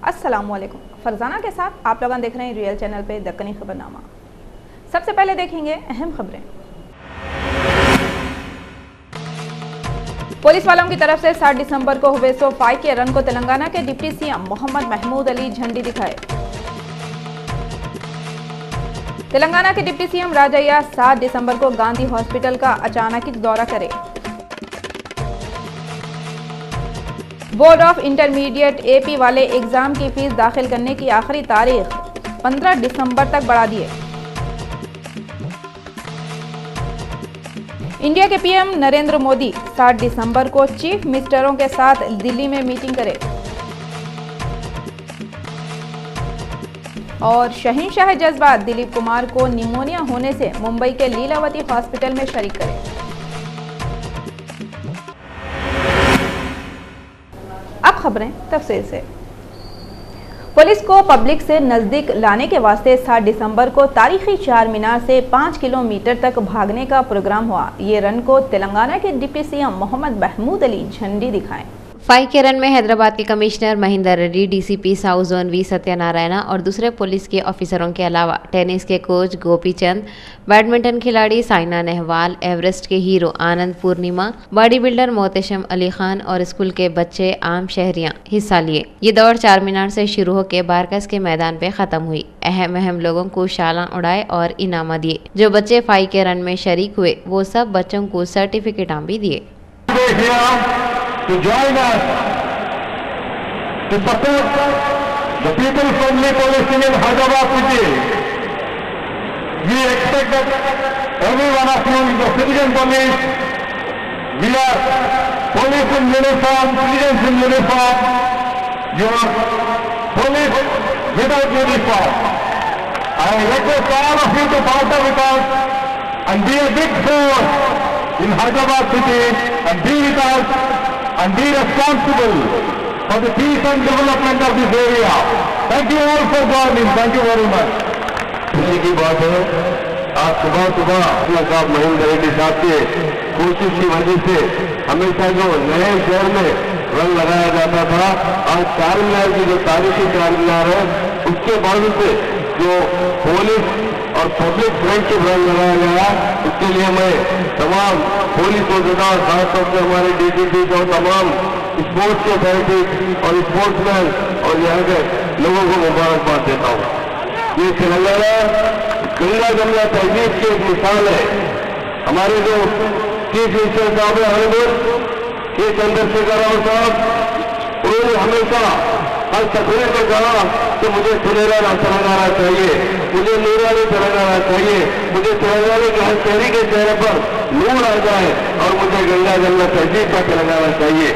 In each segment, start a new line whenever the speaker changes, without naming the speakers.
अस्सलामुअलैकुम। फरजाना के साथ आप लोग देख रहे हैं रियल चैनल पे दक्कनी खबरनामा। सबसे पहले देखेंगे अहम खबरें। पुलिस वालों की तरफ से 7 दिसंबर को हुए 105 के रन को तेलंगाना के डिप्टी सीएम मोहम्मद महमूद अली झंडी दिखाए। तेलंगाना के डिप्टी सीएम राजैया 7 दिसंबर को गांधी हॉस्पिटल का अचानक दौरा करे। बोर्ड ऑफ इंटरमीडिएट एपी वाले एग्जाम की फीस दाखिल करने की आखिरी तारीख 15 दिसंबर तक बढ़ा दिए। इंडिया के पीएम नरेंद्र मोदी 7 दिसंबर को चीफ मिनिस्टरों के साथ दिल्ली में मीटिंग करे। और शहंशाह जज्बात दिलीप कुमार को निमोनिया होने से मुंबई के लीलावती हॉस्पिटल में शरीक करे। अब खबरें तफसील से। पुलिस को पब्लिक से नजदीक लाने के वास्ते 7 दिसंबर को तारीखी चार मीनार से 5 किलोमीटर तक भागने का प्रोग्राम हुआ। ये रन को तेलंगाना के डिप्टी सीएम मोहम्मद महमूद अली झंडी दिखाएं।
5 के रन में हैदराबाद के commissioner Mahender Reddy, DCP south zone V Satyanarayana और दूसरे पुलिस के ऑफिसरों के अलावा टेनिस के कोच गोपी चंद, बैडमिंटन खिलाड़ी साइना नेहवाल, एवरेस्ट के हीरो आनंद पूर्णिमा, बॉडी बिल्डर मोहतशम अली खान और स्कूल के बच्चे आम शहरियां हिस्सा लिए। ये दौड़ 4 मीनार से शुरू होकर बारकस के मैदान पे खत्म हुई। अहम लोगों को शाला उड़ाए और इनामा दिए। जो बच्चे 5 के रन में शरीक हुए वो सब बच्चों को सर्टिफिकेट भी दिए।
To join us to support the people-friendly policing in Hyderabad city. We expect that every one of you is a citizen police. We are police in uniform, citizens in uniform. You are police without uniform. I request all of you to partner with us and be a big force in Hyderabad city and be with us. And be responsible for the peace and development of this area. Thank you all for joining. Thank you very much. खुशी की बात है, आज सुबह साहब महेंद्र रेड्डी साहब के कोशिश की वजह से हमेशा जो नए शहर में रंग लगाया जाता था, आज चार मीनार की जो तारीखी चार मीनार है उसके बाद से जो पुलिस और पब्लिक फ्रेंडशिप रंग लगाया गया, उसके लिए मैं तमाम पुलिस और खासतौर से हमारे डीसीपी और तमाम स्पोर्ट्स के अथॉरिटी और स्पोर्ट्समैन और यहाँ के लोगों को मुबारकबाद देता हूँ। ये तेलंगाना गंगा जमुना तहजीब की एक मिसाल है। हमारे जो चीफ मिनिस्टर साहब है हरिपुर के चंद्रशेखर राव साहब, उन्होंने हमेशा हर सफरे को कहा कि मुझे सुनहरा तेलंगाना चाहिए, मुझे नूरानी तेलंगाना चाहिए, मुझे तेलंगाना के हर शहरी के चेहरे पर नूर आ जाए और मुझे गंगा जमुना तहजीब का तेलंगाना चाहिए।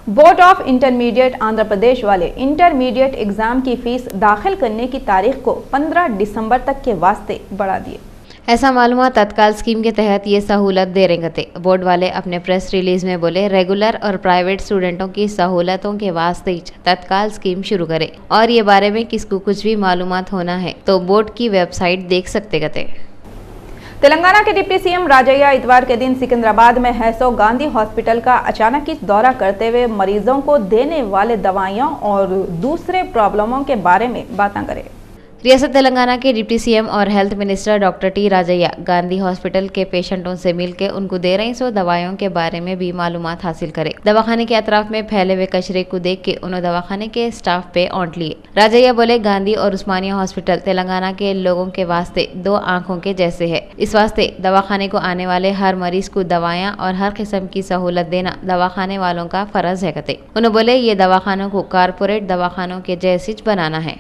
Board of intermediate Andhra Pradesh वाले इंटरमीडिएट एग्जाम की फीस दाखिल करने की तारीख को 15 दिसंबर तक के वास्ते बढ़ा दिए।
ऐसा मालूम तत्काल स्कीम के तहत ये सहूलत दे रहे थे। बोर्ड वाले अपने प्रेस रिलीज में बोले रेगुलर और प्राइवेट स्टूडेंटों की सहूलतों के वास्ते तत्काल स्कीम शुरू करे और ये बारे में किसको कुछ भी मालूमात होना है तो बोर्ड की वेबसाइट देख सकते गते।
तेलंगाना के डिप्टी सीएम राजैया इतवार के दिन सिकंदराबाद में हैसो गांधी हॉस्पिटल का अचानक दौरा करते हुए मरीजों को देने वाले दवाइयों और दूसरे प्रॉब्लमों के बारे में बातें करें।
रियासत तेलंगाना के डिप्टी सीएम और health minister doctor T Rajaiah Gandhi hospital के पेशेंटों से मिलकर उनको दे रही सो दवाइयों के बारे में भी मालूमात हासिल करे। दवाखाने के अतराफ में फैले हुए कचरे को देख के उन्होंने दवाखाने के स्टाफ पे औंट लिए। राजैया बोले गांधी और उस्मानिया हॉस्पिटल तेलंगाना के लोगों के वास्ते 2 आंखों के जैसे है। इस वास्ते दवाखाने को आने वाले हर मरीज को दवाइयाँ और हर किस्म की सहूलत देना दवाखाने वालों का फर्ज है कहते। उन्होंने बोले ये दवाखानों को कारपोरेट दवाखानों के जैसे बनाना है।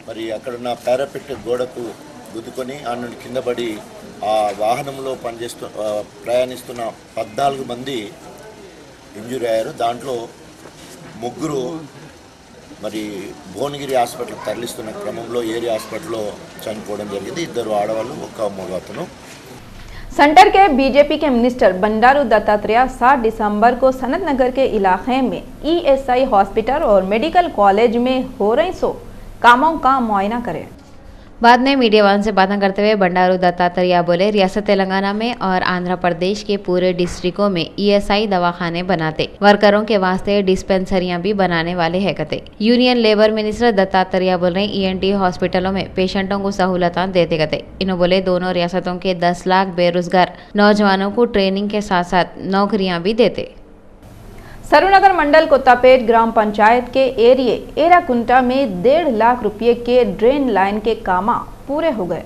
మరి అక్కడున్న పారాపెట్ గోడకు గుద్దుకొని ఆ నుండి కింద పడి ఆ వాహనంలో ప్రయాణిస్తున్న 14 మంది ఇంజూరీ అయ్యారు। దాంట్లో 3 మరి భువనగిరి హాస్పిటల్ తరలిస్తున్న క్రమంలో ఏరియా హాస్పిటల్లో చనిపోవడం జరిగింది। 2 ఆడవాళ్ళు 1 మగ అతను।
सेंटर के बीजेपी के मिनिस्टर बंडारू दत्तात्रेय 7 दिसंबर को सनत नगर के इलाके में ईएसआई हॉस्पिटल और मेडिकल कॉलेज में हो रही कामों का मुआयना करें।
बाद में मीडिया वालों से बातें करते हुए बंडारू दत्तात्रेय बोले, रियासत तेलंगाना में और आंध्र प्रदेश के पूरे डिस्ट्रिक्टों में ईएसआई दवाखाने बनाते, वर्करों के वास्ते डिस्पेंसरियां भी बनाने वाले हैं कहते। यूनियन लेबर मिनिस्टर दत्तात्रेय बोल रहे ईएनटी हॉस्पिटलों में पेशेंटों को सहूलत देते कहते। इन्होंने बोले, दोनों रियासतों के 10 लाख बेरोजगार नौजवानों को ट्रेनिंग के साथ साथ नौकरियां भी देते।
सरूनगर मंडल कोत्तापेट ग्राम पंचायत के एरिए एराकुंटा में 1.5 लाख रुपए के ड्रेन लाइन के काम पूरे हो गए।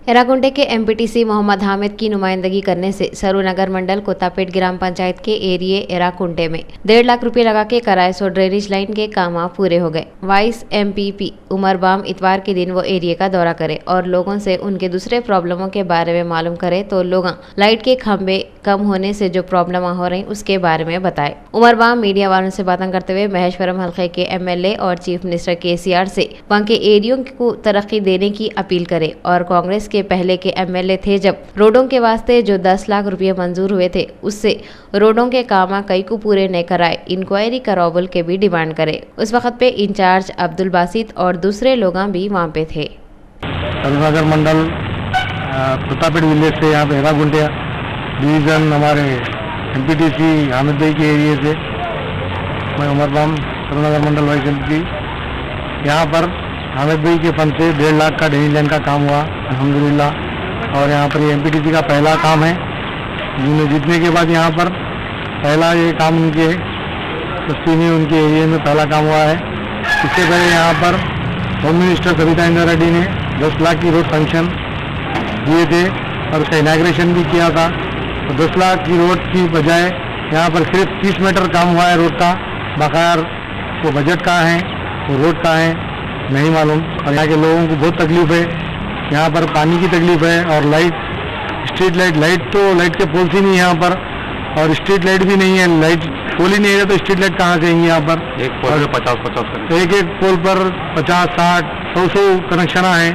एराकुंटे के एमपीटीसी मोहम्मद हामिद की नुमाइंदगी करने से सरूनगर मंडल कोत्तापेट ग्राम पंचायत के एरिए एराकुंटे में 1.5 लाख रुपए लगा के कराए सो ड्रेनेज लाइन के काम पूरे हो गए। वाइस एमपीपी उमर बाम इतवार के दिन वो एरिए का दौरा करे और लोगों से उनके दूसरे प्रॉब्लमों के बारे में मालूम करे तो लोग लाइट के खंभे कम होने से जो प्रॉब्लम हो रही उसके बारे में बताए। उमर बाम मीडिया वालों से बातें करते हुए महेश्वरम हल्के के एमएलए और चीफ मिनिस्टर केसीआर से वहां के एरियो को तरक्की देने की अपील करे और कांग्रेस के पहले के एमएलए थे जब रोडों के वास्ते जो 10 लाख रुपए मंजूर हुए थे उससे रोडों के काम कई को पूरे नहीं कराए, इंक्वायरी कराओ बोल के भी डिमांड करे। उस वक्त पे इंचार्ज अब्दुल बासित और दूसरे लोग भी वहाँ पे थे।
सरूनगर मंडल कोत्तापेट विलेज से यहाँ पे एराकुंटे डिवीजन हमारे एमपीटीसी हामिद भाई के एरिए से मैं उमर बाम सरूनगर मंडल वाइस एमपी। यहाँ पर हामिद भाई के फंड से 1.5 लाख का ड्रेनेज लाइन का काम हुआ अल्हम्दुलिल्लाह। और यहाँ पर ये एमपीटीसी का पहला काम है। जिन्हें जीतने के बाद यहाँ पर पहला ये काम उनके बस्ती में उनके एरिया में पहला काम हुआ है। इससे पहले यहाँ पर होम मिनिस्टर सविता इंदिरा रेड्डी ने 10 लाख की रोड फंक्शन दिए थे और उसका इनाग्रेशन भी किया था। तो 10 लाख की रोड की बजाय यहाँ पर सिर्फ 30 मीटर काम हुआ है रोड का। बकाया वो बजट का है, वो रोड का है नहीं मालूम। और यहाँ के लोगों को बहुत तकलीफ है। यहाँ पर पानी की तकलीफ है और लाइट, स्ट्रीट लाइट तो लाइट के पोल्स ही नहीं है यहाँ पर और स्ट्रीट लाइट भी नहीं है। लाइट पोल ही नहीं है तो स्ट्रीट लाइट कहाँ से आएंगी यहाँ पर? एक पोल पर 50 एक पोल पर 50, 60, 100 कनेक्शन है।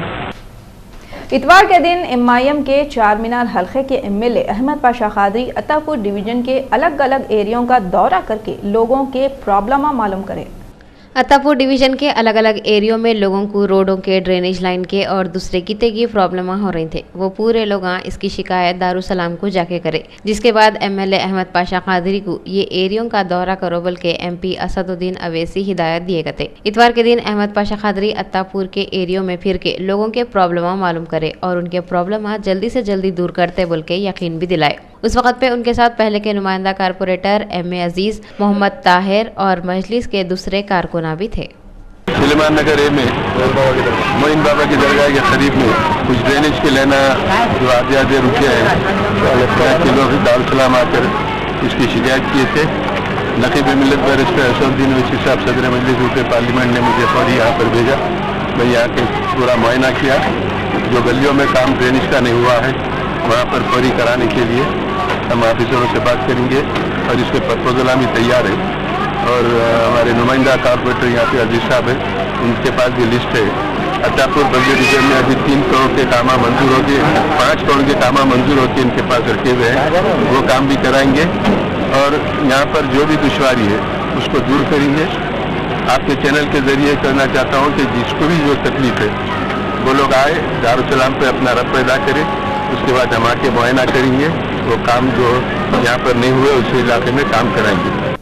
इतवार के दिन एमआईएम के चार मीनार हल्के के एमएलए अहमद पाशा खादरी अत्तापुर डिवीजन के अलग अलग एरियो का दौरा करके लोगों के प्रॉब्लम मालूम करे।
अत्तापुर डिवीजन के अलग अलग एरियो में लोगों को रोडों के, ड्रेनेज लाइन के और दूसरे किते की प्रॉब्लम हो रही थे। वो पूरे लोग इसकी शिकायत दारुसलाम को जाके करे, जिसके बाद एमएलए अहमद पाशा कादरी को ये एरियो का दौरा करो बल के एमपी असदुद्दीन अवैसी हिदायत दिए गए थे। इतवार के दिन अहमद पाशा कादरी अत्तापुर के एरियो में फिर के लोगों के प्रॉब्लम मालूम करे और उनके प्रॉब्लम जल्दी से जल्दी दूर करते बोल के यकीन भी दिलाए। उस वक्त पे उनके साथ पहले के नुमाइंदा कारपोरेटर एम ए अजीज, मोहम्मद ताहिर और मजलिस के दूसरे कारकुना भी थे।
सुलेमान नगर ए में मोइन बाबा की दरगाह के करीब में कुछ ड्रेनेज के लेना जो आधे रुके हैं के लोग दारुसलाम आकर इसकी शिकायत किए थे। नकीब मिल्लत बैरिस्टर असदुद्दीन अवैसी साहब सदर मजलिस रुपये पार्लियामेंट ने मुझे फौरी यहाँ पर भेजा। मैं यहाँ के पूरा मुआयना किया। जो गलियों में काम ड्रेनेज का नहीं हुआ है वहाँ पर फौरी कराने के लिए हम ऑफिसरों से बात करेंगे और इसके प्रपोजल हम तैयार है। और हमारे नुमाइंदा कारपोरेटर यहाँ पे अजीज साहब है, उनके पास भी लिस्ट है। अत्तापुर बजट डिवीजन में अभी 3 करोड़ के कामा मंजूर हो गए, 5 करोड़ के कामा मंजूर होकर इनके पास रखे हुए हैं, वो काम भी कराएंगे। और यहाँ पर जो भी दुश्वारी है उसको दूर करेंगे। आपके चैनल के जरिए करना चाहता हूँ कि जिसको भी जो तकलीफ है वो लोग आए, दारुसलाम पे अपना रब पैदा करें, उसके बाद हम आके मुआयना करेंगे। वो काम जो यहाँ पर नहीं हुए उस इलाके में काम कराएंगे।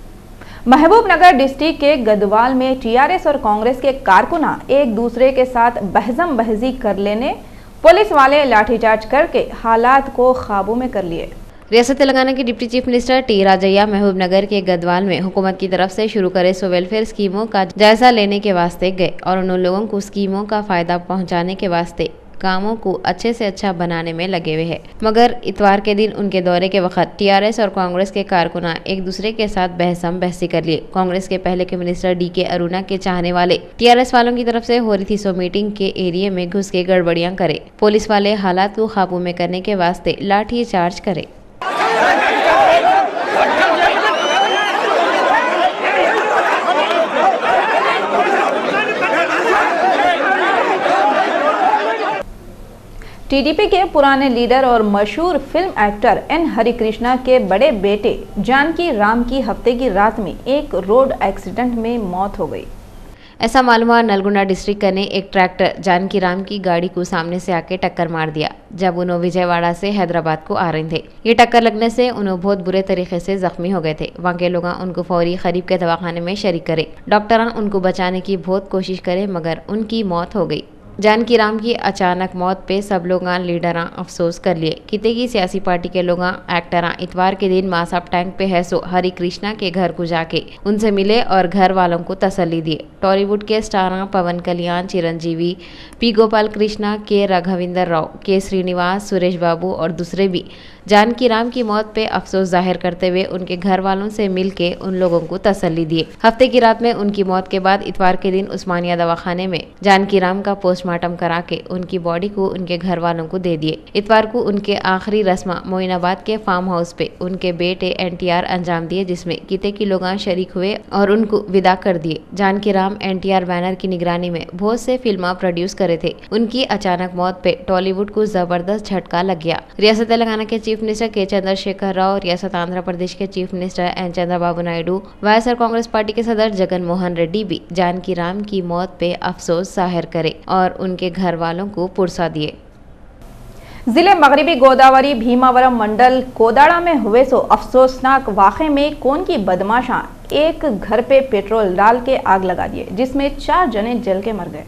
महबूबनगर डिस्ट्रिक्ट के गदवाल में टीआरएस और कांग्रेस के कारकुना एक दूसरे के साथ बहजम बहजी कर लेने पुलिस वाले लाठीचार्ज करके हालात को काबू में कर लिए।
रियासत तेलंगाना के deputy chief minister T Rajaiah Mahbubnagar के गदवाल में हुकूमत की तरफ से शुरू करे सो वेलफेयर स्कीमों का जायजा लेने के वास्ते गए और उन लोगों को स्कीमों का फायदा पहुंचाने के वास्ते कामों को अच्छे से अच्छा बनाने में लगे हुए हैं। मगर इतवार के दिन उनके दौरे के वक्त टीआरएस और कांग्रेस के कारकुना एक दूसरे के साथ बहसम बहसी कर लिए। कांग्रेस के पहले के मिनिस्टर डीके अरुणा के चाहने वाले टीआरएस वालों की तरफ से हो रही थी सो मीटिंग के एरिया में घुस के गड़बड़ियां करे। पुलिस वाले हालात को काबू में करने के वास्ते लाठी चार्ज करे।
टीडीपी के पुराने लीडर और मशहूर फिल्म एक्टर एन हरिकृष्णा के बड़े बेटे जानकी राम की हफ्ते की रात में एक रोड एक्सीडेंट में मौत हो गई।
ऐसा मालूम हुआ नलगुंडा डिस्ट्रिक्ट ने एक ट्रैक्टर जानकी राम की गाड़ी को सामने से आके टक्कर मार दिया जब उन्होंने विजयवाड़ा से हैदराबाद को आ रहे थे। ये टक्कर लगने से उन्होंने बहुत बुरे तरीके से जख्मी हो गए थे। वहाँ के लोग उनको फौरी करीब के दवाखाने में शरीक करे। डॉक्टर उनको बचाने की बहुत कोशिश करे मगर उनकी मौत हो गई। जानकी राम की अचानक मौत पे सब लोग लीडर अफसोस कर लिए। किते की सियासी पार्टी के लोग एक्टर इतवार के दिन मासाब टैंक पे है सो हरि कृष्णा के घर को जाके उनसे मिले और घर वालों को तसल्ली दिए। टॉलीवुड के स्टार पवन कल्याण, चिरंजीवी, पी गोपाल कृष्णा, के राघविंदर राव, के श्रीनिवास, सुरेश बाबू और दूसरे भी जानकी राम की मौत पे अफसोस जाहिर करते हुए उनके घर वालों से मिलके उन लोगों को तसल्ली दिए। हफ्ते की रात में उनकी मौत के बाद इतवार के दिन उस्मानिया दवाखाने में जानकी राम का पोस्टमार्टम करा के उनकी बॉडी को उनके घर वालों को दे दिए। इतवार को उनके आखिरी रस्म मोइनाबाद के फार्म हाउस पे उनके बेटे एनटीआर अंजाम दिए जिसमें किते की लोग शरीक हुए और उनको विदा कर दिए। जानकी राम एनटीआर बैनर की निगरानी में बहुत से फिल्म प्रोड्यूस करे थे। उनकी अचानक मौत पे टॉलीवुड को जबरदस्त झटका लग गया। रियासत तेलंगाना के चीफ मिनिस्टर के चंद्रशेखर राव, रियासत आंध्र प्रदेश के chief minister N Chandrababu Naidu, YSR Congress party के सदर जगन मोहन रेड्डी भी जानकी राम की मौत पे अफसोस जाहिर करे और उनके घर वालों को पुरसा दिए।
जिले मगरबी गोदावरी भीमावरम मंडल कोदाड़ा में हुए सो अफसोसनाक वाक़े में कौन की बदमाशा एक घर पे पेट्रोल डाल के आग लगा दिए जिसमें 4 जने जल के मर गए।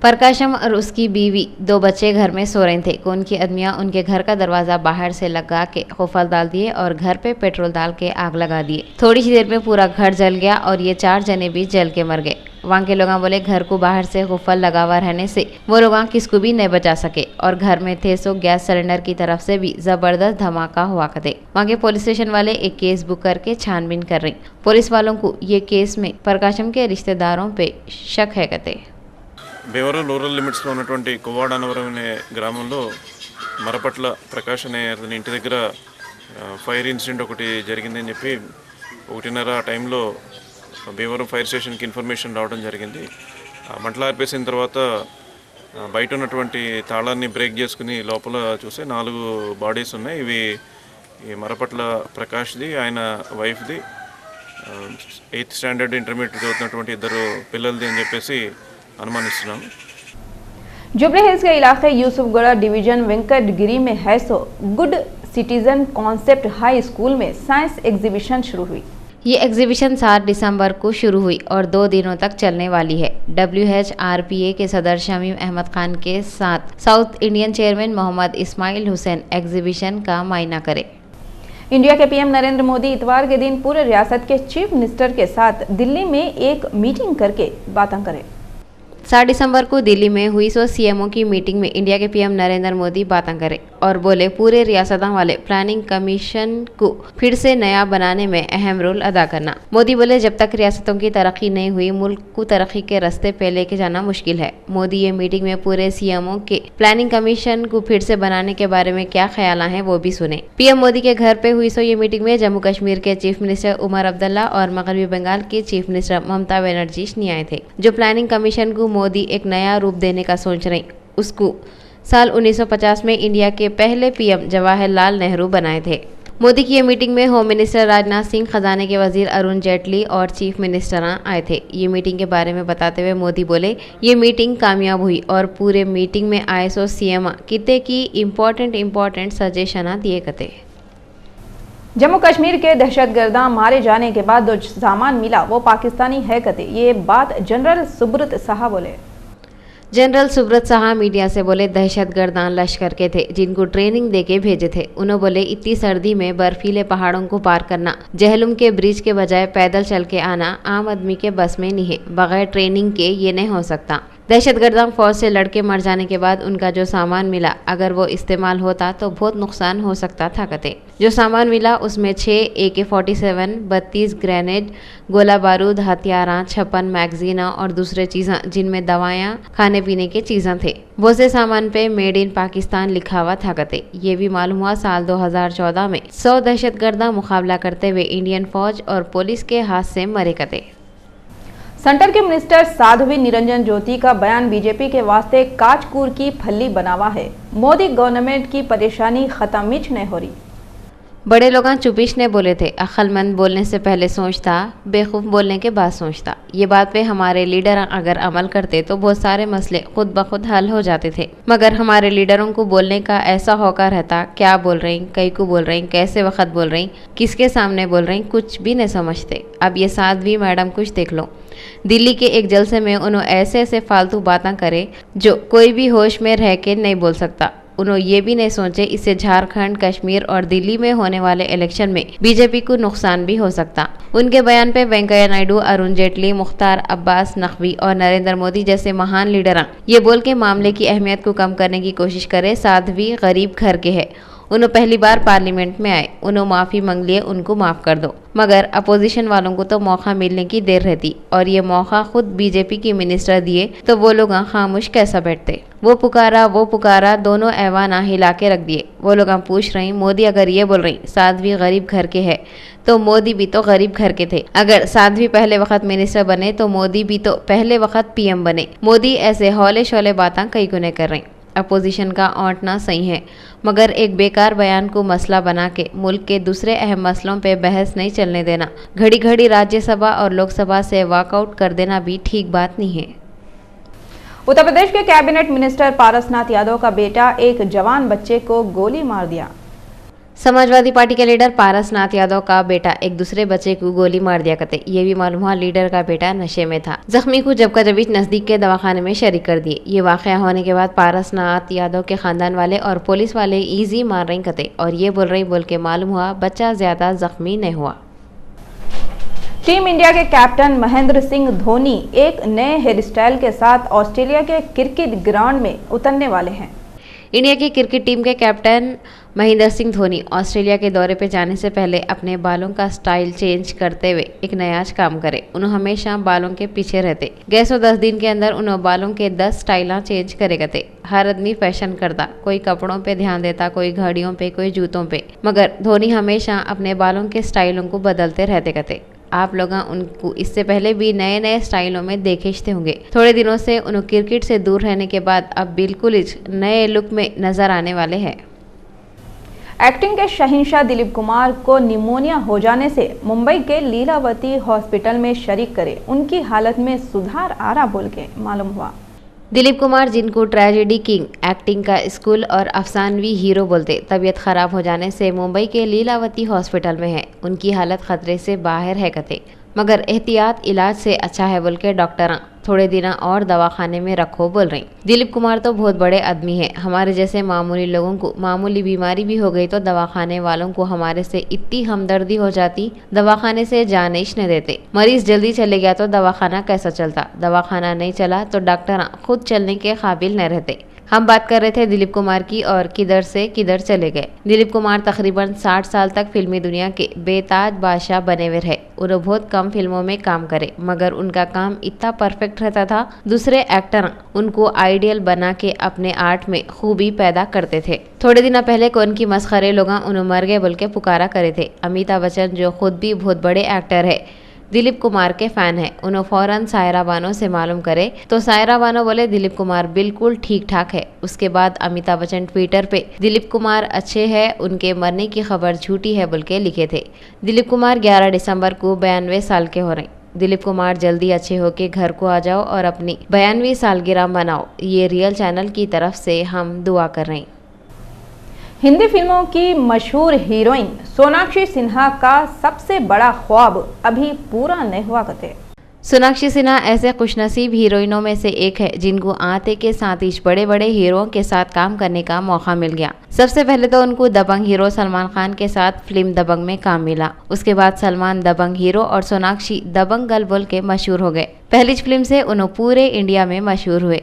प्रकाशम और उसकी बीवी 2 बच्चे घर में सो रहे थे। कौन की आदमियां उनके घर का दरवाजा बाहर से लगा के खुफल डाल दिए और घर पे पेट्रोल डाल के आग लगा दिए। थोड़ी सी देर में पूरा घर जल गया और ये 4 जने भी जल के मर गए। वहाँ के लोग बोले घर को बाहर से खुफल लगा हुआ रहने से वो लोग किसको भी नहीं बचा सके और घर में थे सो गैस सिलेंडर की तरफ से भी जबरदस्त धमाका हुआ करते। वहाँ के पुलिस स्टेशन वाले एक केस बुक करके छानबीन कर रहे। पुलिस वालों को ये केस में प्रकाशम के रिश्तेदारों पे शक है कहते।
భీమవరం రూరల్ లిమిట్స్లో ఉన్నటువంటి కొవ్వాడనవరం అనే గ్రామంలో మరపట్ల ప్రకాష్ అనే అతని ఇంటి దగ్గర ఫైర్ ఇన్సిడెంట్ ఒకటి జరిగిందని చెప్పి 1:30 ఆ టైంలో భీమవరం ఫైర్ స్టేషన్కి ఇన్ఫర్మేషన్ రావడం జరిగింది. మంటలు ఆర్పేసిన తర్వాత బయట ఉన్నటువంటి తాళాన్ని బ్రేక్ చేసుకుని లోపల చూస్తే 4 బాడీస్ ఉన్నాయి. ఇవి ఈ మరపట్ల ప్రకాష్ది, ఆయన వైఫ్ది, 8th స్టాండర్డ్ ఇంటర్మీడియట్ చదువుతున్నటువంటి 2 పిల్లలది అని చెప్పేసి अनुमानिస్తున్నాం।
जुबली हिल्स के इलाके यूसुफगढ़ डिवीजन वेंकटगिरी में है so good citizen concept high school में साइंस एग्जीबिशन शुरू हुई।
ये एग्जीबिशन 7 दिसंबर को शुरू हुई और 2 दिनों तक चलने वाली है। WHRPA के सदर शमीम अहमद खान के साथ south Indian chairman Mohammed Ismail Hussain exhibition का मायना करे।
इंडिया के पीएम नरेंद्र मोदी इतवार के दिन पूरे रियासत के चीफ मिनिस्टर के साथ दिल्ली में एक मीटिंग करके बातें करे।
7 दिसंबर को दिल्ली में हुई सो सीएमओ की मीटिंग में इंडिया के पीएम नरेंद्र मोदी बातें करे और बोले पूरे रियासतों वाले प्लानिंग कमीशन को फिर से नया बनाने में अहम रोल अदा करना। मोदी बोले जब तक रियासतों की तरक्की नहीं हुई मुल्क को तरक्की के रास्ते पे लेके जाना मुश्किल है। मोदी ये मीटिंग में पूरे सीएमओ के प्लानिंग कमीशन को फिर से बनाने के बारे में क्या ख्याल है वो भी सुने। पीएम मोदी के घर पे हुई सो ये मीटिंग में जम्मू कश्मीर के चीफ मिनिस्टर उमर अब्दुल्ला और मगरबी बंगाल की चीफ मिनिस्टर ममता बनर्जी नहीं आए थे। जो प्लानिंग कमीशन को मोदी एक नया रूप देने का सोच रहे, उसको साल 1950 में इंडिया के पहले पीएम जवाहरलाल नेहरू बनाए थे। मोदी की ये मीटिंग में होम मिनिस्टर राजनाथ सिंह, खजाने के वजीर अरुण जेटली और चीफ मिनिस्टर आए थे। ये मीटिंग के बारे में बताते हुए मोदी बोले ये मीटिंग कामयाब हुई और पूरे मीटिंग में आए सो सीएम किते की इम्पोर्टेंट सजेशन दिए कते।
जम्मू कश्मीर के दहशतगर्दा मारे जाने के बाद जो सामान मिला वो पाकिस्तानी है कते। ये बात जनरल सुब्रत शाह बोले।
जनरल सुब्रत शाह मीडिया से बोले दहशतगर्दान लश्कर के थे जिनको ट्रेनिंग देके भेजे थे। उन्होंने बोले इतनी सर्दी में बर्फीले पहाड़ों को पार करना, जहलुम के ब्रिज के बजाय पैदल चल के आना आम आदमी के बस में नहीं है। बगैर ट्रेनिंग के ये नहीं हो सकता। दहशतगर्दा फौज से लड़के मर जाने के बाद उनका जो सामान मिला अगर वो इस्तेमाल होता तो बहुत नुकसान हो सकता था कते। जो सामान मिला उसमें 6 AK-47, 32 ग्रेनेड, गोला बारूद, हथियार, 56 मैगजीन और दूसरे चीज़ें जिनमें दवायाँ, खाने पीने के चीज़ें थे। वो से सामान पे मेड इन पाकिस्तान लिखा हुआ था कते। ये भी मालूम हुआ साल 2014 में 100 दहशतगर्दा मुकाबला करते हुए इंडियन फौज और पुलिस के हाथ से मरे कते।
सेंटर के मिनिस्टर साध्वी निरंजन ज्योति का बयान बीजेपी के वास्ते काचकूर की फल्ली बनावा है। मोदी गवर्नमेंट की परेशानी खत्म मिच नहीं हो रही।
बड़े लोग चुपिश ने बोले थे, अक्लमंद बोलने से पहले सोचता, बेवकूफ़ बोलने के बाद सोचता। ये बात पे हमारे लीडर अगर अमल करते तो बहुत सारे मसले खुद ब खुद हल हो जाते थे, मगर हमारे लीडरों को बोलने का ऐसा होका रहता, क्या बोल रही, कई को बोल रही, कैसे वक्त बोल रही, किसके सामने बोल रही, कुछ भी नहीं समझते। अब ये साध्वी मैडम कुछ देख लो, दिल्ली के एक जलसे में उन्होंने ऐसे ऐसे फालतू बातें करे जो कोई भी होश में रह के नहीं बोल सकता। उन्होंने ये भी नहीं सोचे इससे झारखंड, कश्मीर और दिल्ली में होने वाले इलेक्शन में बीजेपी को नुकसान भी हो सकता। उनके बयान पे वेंकैया नायडू, अरुण जेटली, मुख्तार अब्बास नकवी और नरेंद्र मोदी जैसे महान लीडर ये बोल के मामले की अहमियत को कम करने की कोशिश करे, साध्वी गरीब घर के है, उन्होंने पहली बार पार्लियामेंट में आए, उन्होंने माफ़ी मांग लिए, उनको माफ़ कर दो। मगर अपोजिशन वालों को तो मौका मिलने की देर रहती, और ये मौका खुद बीजेपी की मिनिस्टर दिए तो वो लोग खामोश कैसा बैठते। वो पुकारा, दोनों ऐवान हिला के रख दिए। वो लोग पूछ रही, मोदी अगर ये बोल रही साध्वी गरीब घर के है तो मोदी भी तो गरीब घर के थे। अगर साध्वी पहले वक्त मिनिस्टर बने तो मोदी भी तो पहले वक्त पीएम बने। मोदी ऐसे हौले शौले बातें कई को नहीं कर रही। अपोजिशन का औंटना सही है, मगर एक बेकार बयान को मसला बना के मुल्क के दूसरे अहम मसलों पे बहस नहीं चलने देना, घड़ी घड़ी राज्यसभा और लोकसभा से वॉकआउट कर देना भी ठीक बात नहीं है।
उत्तर प्रदेश के कैबिनेट मिनिस्टर पारसनाथ यादव का बेटा एक जवान बच्चे को गोली मार दिया।
समाजवादी पार्टी के लीडर पारसनाथ यादव का बेटा एक दूसरे बच्चे को गोली मार दिया करते। ये भी मालूम हुआ लीडर का बेटा नशे में था। जख्मी को जबका जबीच नजदीक के दवाखाने में शरीक कर दिए। ये वाकया होने के बाद पारसनाथ यादव के खानदान वाले और पुलिस वाले इजी मार रही कते, और ये बोल के मालूम हुआ बच्चा ज्यादा जख्मी नहीं हुआ।
टीम इंडिया के कैप्टन महेंद्र सिंह धोनी एक नए हेयर स्टाइल के साथ ऑस्ट्रेलिया के क्रिकेट ग्राउंड में उतरने वाले हैं।
इंडिया की क्रिकेट टीम के कैप्टन महेंद्र सिंह धोनी ऑस्ट्रेलिया के दौरे पे जाने से पहले अपने बालों का स्टाइल चेंज करते हुए एक नया काम करे। उन्होंने हमेशा बालों के पीछे रहते। गए 10 दिन के अंदर उन्होंने बालों के 10 स्टाइल चेंज करे गए। हर आदमी फैशन करता, कोई कपड़ों पे ध्यान देता, कोई घड़ियों पे, कोई जूतों पे, मगर धोनी हमेशा अपने बालों के स्टाइलों को बदलते रहते गए। आप लोग उनको इससे पहले भी नए नए स्टाइलों में देखे होंगे। थोड़े दिनों से उन्हें क्रिकेट से दूर रहने के बाद अब बिल्कुल ही नए लुक में नजर आने वाले हैं।
एक्टिंग के शहंशाह दिलीप कुमार को निमोनिया हो जाने से मुंबई के लीलावती हॉस्पिटल में शरीक करे, उनकी हालत में सुधार आ रहा बोल के मालूम हुआ।
दिलीप कुमार, जिनको ट्रेजेडी किंग, एक्टिंग का स्कूल और अफसानवी हीरो बोलते, तबीयत खराब हो जाने से मुंबई के लीलावती हॉस्पिटल में है। उनकी हालत खतरे से बाहर है कते, मगर एहतियात इलाज से अच्छा है बोल के डॉक्टर थोड़े दिन और दवाखाने में रखो बोल रही। दिलीप कुमार तो बहुत बड़े आदमी है। हमारे जैसे मामूली लोगों को मामूली बीमारी भी हो गई तो दवाखाने वालों को हमारे से इतनी हमदर्दी हो जाती, दवाखाने से जाने ही नहीं देते। मरीज जल्दी चले गया तो दवाखाना कैसा चलता, दवाखाना नहीं चला तो डॉक्टर खुद चलने के काबिल नहीं रहते। हम बात कर रहे थे दिलीप कुमार की, और किधर से किधर चले गए। दिलीप कुमार तकरीबन 60 साल तक फिल्मी दुनिया के बेताज बादशाह बने हुए रहे। उन्होंने बहुत कम फिल्मों में काम करे, मगर उनका काम इतना परफेक्ट रहता था, दूसरे एक्टर उनको आइडियल बना के अपने आर्ट में खूबी पैदा करते थे। थोड़े दिन पहले कौन की मस्खरे लोग उन्हें मर गए बोल के पुकारा करे थे। अमिताभ बच्चन, जो खुद भी बहुत बड़े एक्टर है, दिलीप कुमार के फैन है। उन्होंने फौरन सायरा बानो से मालूम करे तो सायरा बानो बोले दिलीप कुमार बिल्कुल ठीक ठाक है। उसके बाद अमिताभ बच्चन ट्विटर पे दिलीप कुमार अच्छे हैं, उनके मरने की खबर झूठी है बोल के लिखे थे। दिलीप कुमार 11 दिसंबर को 92 साल के हो रहे। दिलीप कुमार जल्दी अच्छे होके घर को आ जाओ और अपनी 92वीं सालगिरह मनाओ, ये रियल चैनल की तरफ से हम दुआ कर रहे हैं।
हिंदी फिल्मों की मशहूर हीरोइन सोनाक्षी सिन्हा का सबसे बड़ा ख्वाब अभी पूरा नहीं हुआ करते।
सोनाक्षी सिन्हा ऐसे खुशनसीब हीरोइनों में से एक है जिनको आते के साथ ही बड़े बड़े हीरोओं के साथ काम करने का मौका मिल गया। सबसे पहले तो उनको दबंग हीरो सलमान खान के साथ फिल्म दबंग में काम मिला। उसके बाद सलमान दबंग हीरो और सोनाक्षी दबंग गर्ल बोल के मशहूर हो गए। पहली फिल्म से उन्होंने पूरे इंडिया में मशहूर हुए।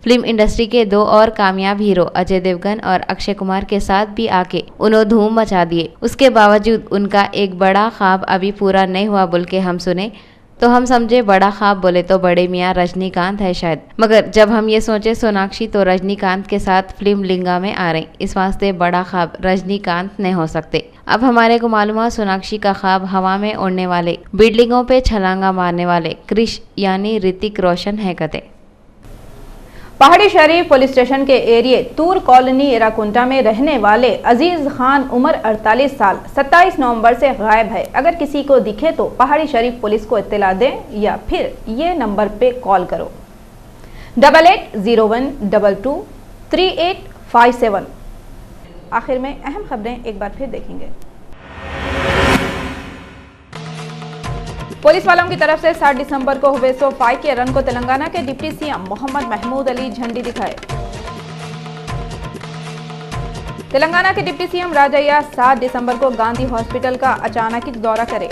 फिल्म इंडस्ट्री के 2 और कामयाब हीरो अजय देवगन और अक्षय कुमार के साथ भी आके उन्होंने धूम मचा दिए। उसके बावजूद उनका एक बड़ा ख्वाब अभी पूरा नहीं हुआ बोल के हम सुने तो हम समझे बड़ा ख्वाब बोले तो बड़े मियाँ रजनीकांत है शायद। मगर जब हम ये सोचे सोनाक्षी तो रजनीकांत के साथ फिल्म लिंगा में आ रहे, इस वास्ते बड़ा ख्वाब रजनीकांत नहीं हो सकते। अब हमारे को मालूम है सोनाक्षी का ख्वाब हवा में उड़ने वाले, बिल्डिंगों पे छलांगा मारने वाले क्रिश यानी ऋतिक रोशन है कते।
पहाड़ी शरीफ पुलिस स्टेशन के एरिए तूर कॉलोनी एराकुंटा में रहने वाले अजीज खान उम्र 48 साल 27 नवंबर से गायब है। अगर किसी को दिखे तो पहाड़ी शरीफ पुलिस को इत्तला दें या फिर ये नंबर पे कॉल करो 8801223857। आखिर में अहम खबरें एक बार फिर देखेंगे। पुलिस वालों की तरफ से 7 दिसंबर को हुए सोफाई के रन को तेलंगाना के डिप्टी सीएम मोहम्मद महमूद अली झंडी दिखाए। तेलंगाना के डिप्टी सीएम राजैया 7 दिसंबर को गांधी हॉस्पिटल का अचानक दौरा करे।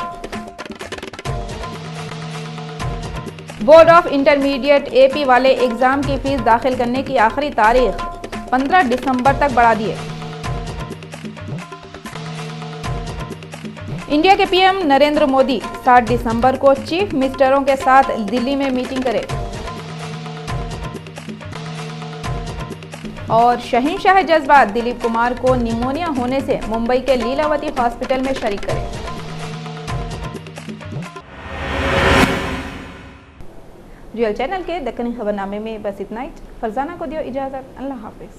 बोर्ड ऑफ इंटरमीडिएट एपी वाले एग्जाम की फीस दाखिल करने की आखिरी तारीख 15 दिसंबर तक बढ़ा दिए। इंडिया के पीएम नरेंद्र मोदी 7 दिसंबर को चीफ मिनिस्टरों के साथ दिल्ली में मीटिंग करें और शहंशाह जज्बात दिलीप कुमार को निमोनिया होने से मुंबई के लीलावती हॉस्पिटल में शरीक करें। रियल चैनल के दक्कनी खबरनामे में बस इतना ही। फरजाना को दियो इजाजत। अल्लाह हाफिज।